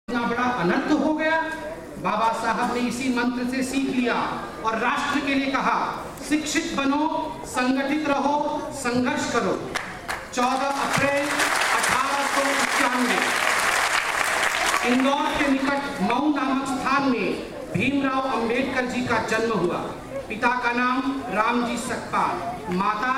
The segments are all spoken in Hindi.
इतना बड़ा अनर्थ हो गया। बाबा साहब ने इसी मंत्र से सीख लिया और राष्ट्र के लिए कहा, शिक्षित बनो, संगठित रहो, संघर्ष करो। 14 अप्रैल 1891 इंदौर के निकट मऊ नामक स्थान में भीमराव अंबेडकर जी का जन्म हुआ। पिता का नाम रामजी सकपाल, माता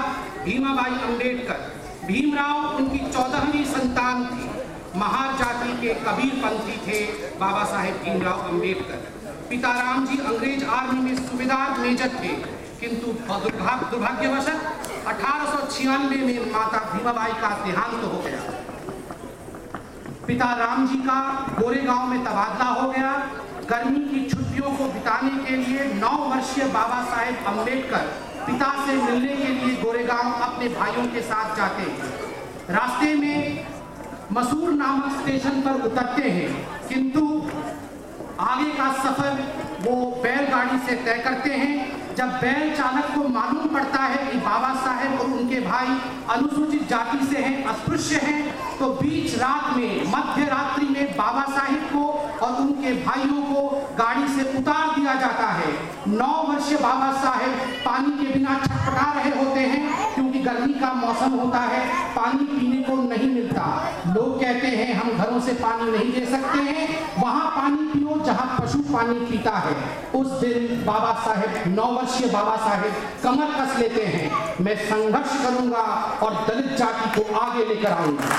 भीमाबाई अंबेडकर। भीमराव उनकी 14वीं संतान थी। महार जाति के कबीरपंथी थे बाबा साहेब भीमराव अंबेडकर। पिता रामजी अंग्रेज आर्मी में सूबेदार मेजर थे, किंतु दुर्भाग्यवशत 1896 में माता भीमाबाई का देहांत हो गया। पिता रामजी का गोरेगांव में तबादला हो गया। गर्मी की छुट्टियों को बिताने के लिए 9 वर्षीय बाबा साहेब अंबेडकर पिता से मिलने के लिए गोरेगांव अपने भाइयों के साथ जाते हैं। रास्ते में मसूर नामक स्टेशन पर उतरते हैं, किंतु आगे का सफर वो बैलगाड़ी से तय करते हैं। जब बैल चालक को मालूम पड़ता है कि बाबा साहेब और उनके भाई अनुसूचित जाति से हैं, अस्पृश्य हैं, तो बीच रात में, मध्य रात्रि में बाबा साहेब को और उनके भाइयों को गाड़ी से उतार दिया जाता है। 9 वर्षीय बाबा साहेब पानी के बिना छटपटा रहे होते हैं, क्योंकि गर्मी का मौसम होता है, पानी पीने को नहीं मिलता। लोग कहते हैं हम घरों से पानी नहीं दे सकते हैं, वहां पानी पियो जहां पशु पानी पीता है। उस दिन बाबा साहेब, 9 वर्षीय बाबा साहेब कमर कस लेते हैं, मैं संघर्ष करूंगा और दलित जाति को आगे लेकर आऊंगा।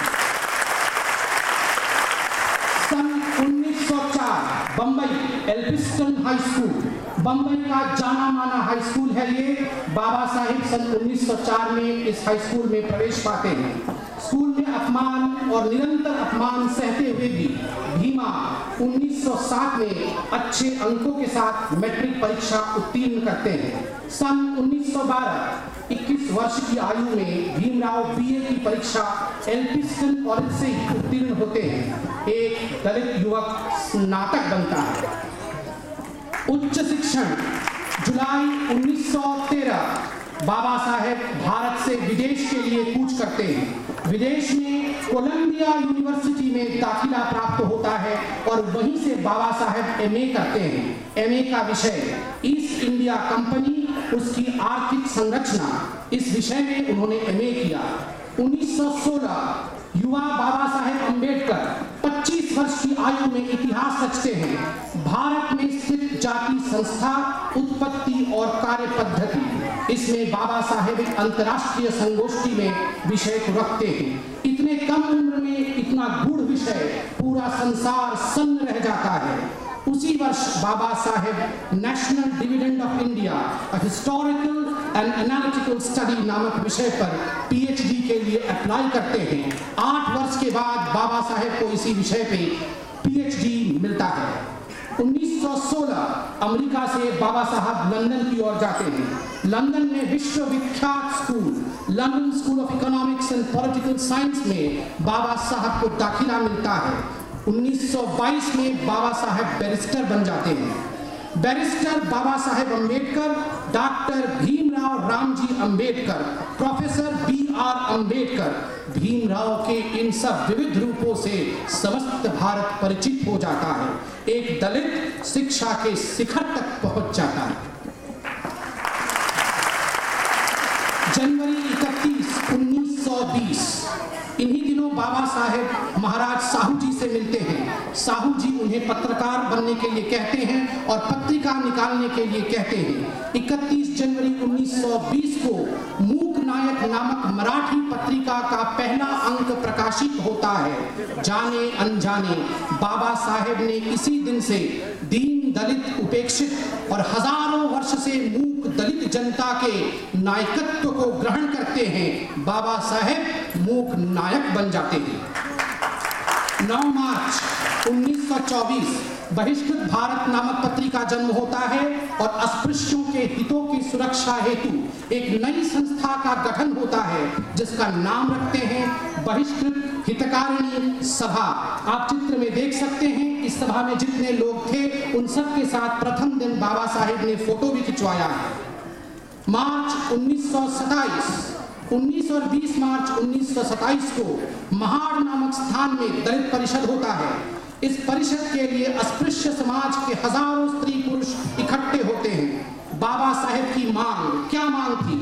सन 1904 बंबई एल्फिंस्टन हाई स्कूल, बंबई का जाना माना हाई स्कूल है ये। बाबा साहेब सन 1904 में इस हाई स्कूल में प्रवेश पाते हैं। स्कूल में अपमान और निरंतर अपमान सहते हुए भी भीमा 1907 में अच्छे अंकों के साथ मैट्रिक परीक्षा उत्तीर्ण करते हैं। सन 1912 21 वर्ष की आयु में भीमराव बीए की परीक्षा एल्फिंस्टन कॉलेज से उत्तीर्ण होते हैं। एक दलित युवक स्नातक बनता है। उच्च शिक्षण, जुलाई 1913 बाबा साहेब भारत से विदेश के लिए कूच करते हैं। विदेश में कोलंबिया यूनिवर्सिटी में दाखिला प्राप्त होता है और वहीं से बाबा साहेब एमए करते हैं। एमए का विषय ईस्ट इंडिया कंपनी, उसकी आर्थिक संरचना, इस विषय में उन्होंने एमए किया। 1916 युवा बाबा साहेब अंबेडकर 25 वर्ष की आयु में इतिहास रचते हैं। भारत में स्थित जाति संस्था, उत्पत्ति और कार्य पद्धति, इसमें बाबा साहेब एक अंतर्राष्ट्रीय संगोष्ठी में विषय को रखते हैं। इतने कम उम्र में इतना गूढ़ विषय, पूरा संसार सन्न रह जाता है। उसी वर्ष Baba Saheb national dividend of India, historical and analytical study नामक विषय पर पीएचडी के लिए अप्लाई करते हैं। 8 वर्ष के बाद बाबा साहेब को इसी विषय पे पीएचडी मिलता है। 1916 अमेरिका से बाबा साहब लंदन की ओर जाते हैं। लंदन में विश्वविख्यात school London school of economics and political science में बाबा साहब को दाखिला मिलता है। 1922 में बाबा साहब बैरिस्टर बन जाते हैं। Barrister Baba Saheb Ambedkar, doctor Bhimrao Ramji Ambedkar, professor BR Ambedkar, Bhimrao के इन सब विविध रूपों से समस्त भारत परिचित हो जाता है। एक दलित शिक्षा के शिखर तक पहुंच जाता है। जनवरी 31, 1920 इन्हीं दिनों बाबा साहेब महाराज साहू जी से मिलते हैं। साहू जी उन्हें पत्रकार बनने के लिए कहते हैं और पत्रिका निकालने के लिए कहते हैं। 31 जनवरी 1920 को मूक नायक नामक मराठी पत्रिका का पहला अंक प्रकाशित होता है। जाने अनजाने बाबा साहेब ने इसी दिन से दीन दलित उपेक्षित और हजारों वर्ष से मूक दलित जनता के नायकत्व को ग्रहण करते हैं। बाबा साहेब मूक नायक बन जाते हैं। 9 मार्च 1924 बहिष्कृत भारत नामक पत्रिका जन्म होता है और अस्पृश्यों के हितों की सुरक्षा हेतु एक नई संस्था का गठन होता है, जिसका नाम रखते हैं बहिष्कृत हितकारिणी सभा। आप चित्र में देख सकते हैं, इस सभा में जितने लोग थे उन सब के साथ प्रथम दिन बाबा साहेब ने फोटो भी खिंचवाया है। मार्च 19 और 20 मार्च 1927 को महाड़ नामक स्थान में दलित परिषद होता है। इस परिषद के लिए अस्पृश्य समाज के हजारों स्त्री पुरुष इकट्ठे होते हैं। बाबा साहेब की मांग क्या मांग थी?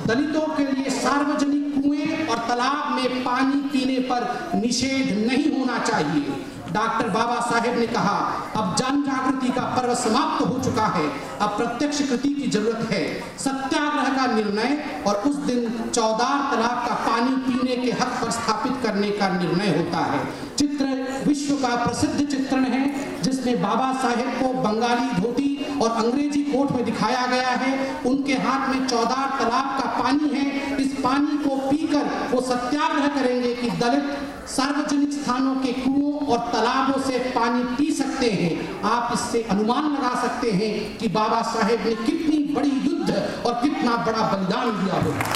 दलितों के लिए सार्वजनिक कुएं और तालाब में पानी पीने पर निषेध नहीं होना चाहिए। डॉक्टर बाबा साहेब ने कहा, अब जन जागृति का पर्व समाप्त हो चुका है, अब प्रत्यक्ष कृति की जरूरत है। सत्याग्रह का निर्णय और उस दिन चौदार तालाब का पानी पीने के हक पर स्थापित करने का निर्णय होता है। चित्र विश्व का प्रसिद्ध चित्रण है जिसमें बाबा साहेब को बंगाली धोती और अंग्रेजी कोट में दिखाया गया है। उनके हाथ में चौदार तालाब का पानी है। इस पानी को पीकर वो सत्याग्रह करेंगे कि दलित सार्वजनिक स्थानों के कुओं और तालाबों से पानी पी सकते हैं। आप इससे अनुमान लगा सकते हैं कि बाबा साहेब ने कितनी बड़ी युद्ध और कितना बड़ा बलिदान दिया होगा।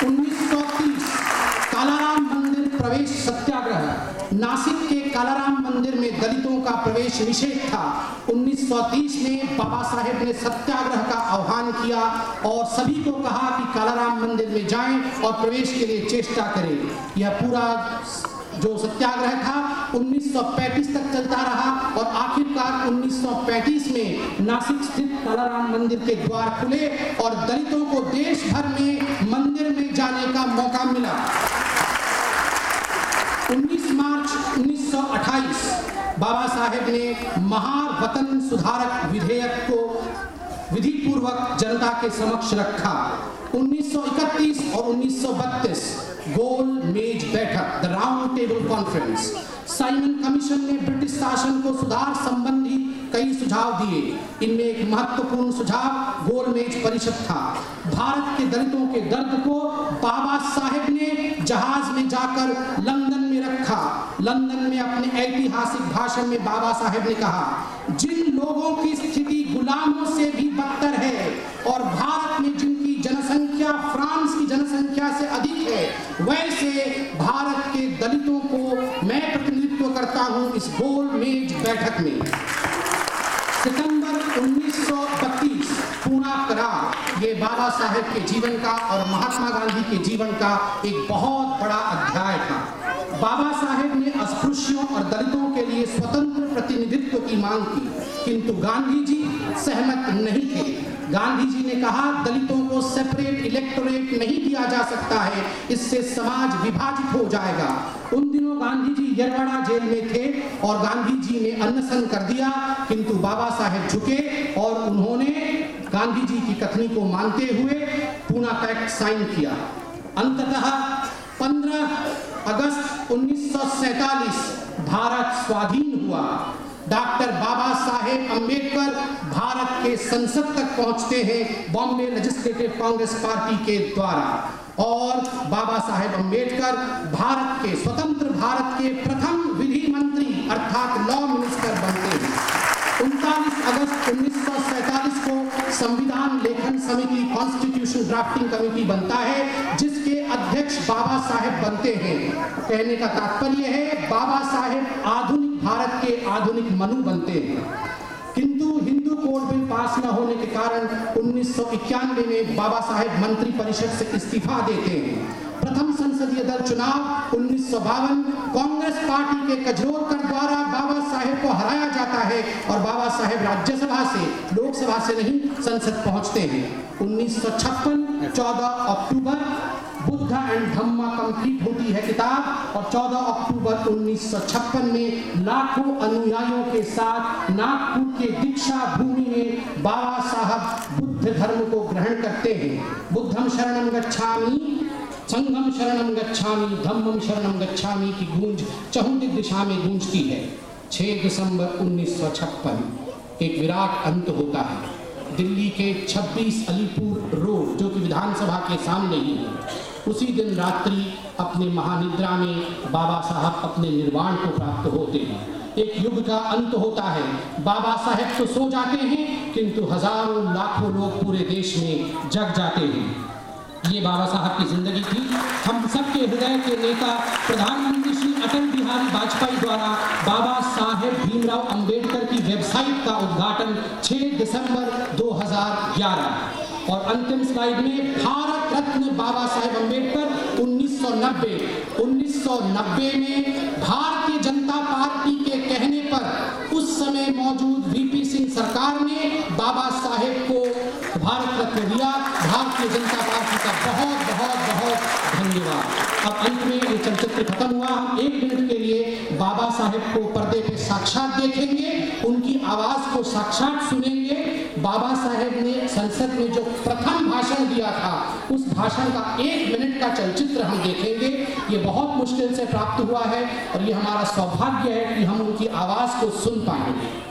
1930 कालाराम मंदिर प्रवेश सत्याग्रह। नासिक के कालाराम मंदिर में दलितों का प्रवेश निषेध था। 1930 में बाबा साहेब ने सत्याग्रह का आह्वान किया और सभी को कहा कि कालाराम मंदिर में जाएं और प्रवेश के लिए चेष्टा करें। यह पूरा जो सत्याग्रह था 1935 तक चलता रहा और आखिरकार 1935 में नासिक स्थित कालाराम मंदिर के द्वार खुले और दलितों को देश भर में मंदिर में जाने का मौका मिला। 19 मार्च 1928 बाबा साहेब ने महार वतन सुधारक विधेयक को विधि पूर्वक जनता के समक्ष रखा। 1931 और 1932 गोल मेज बैठक, the round table conference. Simon commission ने ब्रिटिश शासन को सुधार संबंधी कई सुझाव दिए। इनमें एक महत्वपूर्ण सुझाव गोल मेज परिषद था। भारत के दलितों के दर्द को बाबा साहेब ने जहाज में जाकर लंदन में रखा। लंदन में अपने ऐतिहासिक भाषण में बाबा साहेब ने कहा, जिन लोगों की स्थिति गुलामों से भी बदतर है और भारत में जिनकी जनसंख्या फ्रांस की जनसंख्या से अधिक है, वैसे भारत के दलितों को मैं प्रतिनिधित्व करता हूं इस गोल मेज बैठक में। सितंबर 1932 पूना करार, ये बाबा साहेब के जीवन का और महात्मा गांधी के जीवन का एक बहुत बड़ा अध्याय था। बाबा साहेब ने अस्पृश्यों और दलितों के लिए स्वतंत्र प्रतिनिधित्व की मांग की, किंतु गांधी जी सहमत नहीं थे। गांधी जी ने कहा, दलितों को सेपरेट इलेक्टोरेट नहीं दिया जा सकता है, इससे समाज विभाजित हो जाएगा। उन दिनों गांधी जी यरवाड़ा जेल में थे और गांधी जी ने अनशन कर दिया, किंतु बाबा साहेब झुके और उन्होंने गांधी जी की कथनी को मानते हुए पूना पैक्ट साइन किया। अंततः 15 अगस्त 1947 भारत स्वाधीन हुआ। डॉक्टर बाबा साहेब अंबेडकर भारत के संसद तक पहुंचते हैं बॉम्बे लेजिस्लेटिव कांग्रेस पार्टी के द्वारा और बाबा साहेब अंबेडकर भारत के स्वतंत्र भारत के प्रथम विधि मंत्री अर्थात लॉ मिनिस्टर बनते हैं। 39 अगस्त 1947 को संविधान लेखन समिति कॉन्स्टिट्यूशन ड्राफ्टिंग कमेटी बनता है जिसके अध्यक्ष बाबा साहेब बनते हैं। कहने का तात्पर्य है बाबा साहेब आधुनिक भारत के आधुनिक मनु बनते हैं। किंतु हिंदू कोड बिल पास न होने के कारण 1991 में बाबा साहेब मंत्री परिषद से इस्तीफा देते हैं। प्रथम संसदीय दल चुनाव 1952 कांग्रेस पार्टी के कजरोलकर द्वारा बाबा साहेब को हराया जाता है और बाबा साहेब राज्यसभा से, लोकसभा से नहीं, संसद पहुंचते हैं। 1956 14 अक्टूबर बुद्ध एंड धम्मा कंप्लीट होती है किताब और 14 अक्टूबर 1956 में लाखों अनुयायियों के साथ नागपुर के दीक्षा भूमि में बाबा साहब बुद्ध धर्म को ग्रहण करते हैं। बुद्धम शरणम गच्छामि, संघम शरणम गच्छामि, धम्मम शरणम गच्छामि की गूंज चहुंदिक दिशा में गूंजती है। 6 दिसंबर 1956 एक विराट अंत होता है। दिल्ली के 26 अलीपुर रोड जो कि विधानसभा के सामने ही है, उसी दिन रात्रि अपने महानिद्रा में बाबा साहब अपने निर्वाण को प्राप्त होते हैं। एक युग का अंत होता है। बाबा साहेब तो सो जाते हैं किंतु हजारों लाखों लोग पूरे देश में जग जाते हैं। ये बाबा साहब की जिंदगी थी। हम सबके हृदय के नेता प्रधानमंत्री श्री अटल बिहारी वाजपेयी द्वारा बाबा साहेब भीमराव अंबेडकर की वेबसाइट का उद्घाटन 6 दिसंबर 2011 और अंतिम स्लाइड में भारत रत्न बाबा साहेब अंबेडकर 1990 में भारतीय जनता पार्टी के कहने पर उस समय मौजूद वीपी सिंह सरकार ने बाबा साहेब को भारत रत्न दिया। भारतीय जनता पार्टी का बहुत बहुत बहुत धन्यवाद। अब अंत में ये चलचित्र खत्म हुआ। हम 1 मिनट के लिए बाबा साहेब को पर्दे पे साक्षात देखेंगे, उनकी आवाज को साक्षात सुनेंगे। बाबा साहेब ने संसद में जो प्रथम भाषण दिया था, उस भाषण का 1 मिनट का चलचित्र हम देखेंगे। ये बहुत मुश्किल से प्राप्त हुआ है और ये हमारा सौभाग्य है कि हम उनकी आवाज को सुन पाएंगे।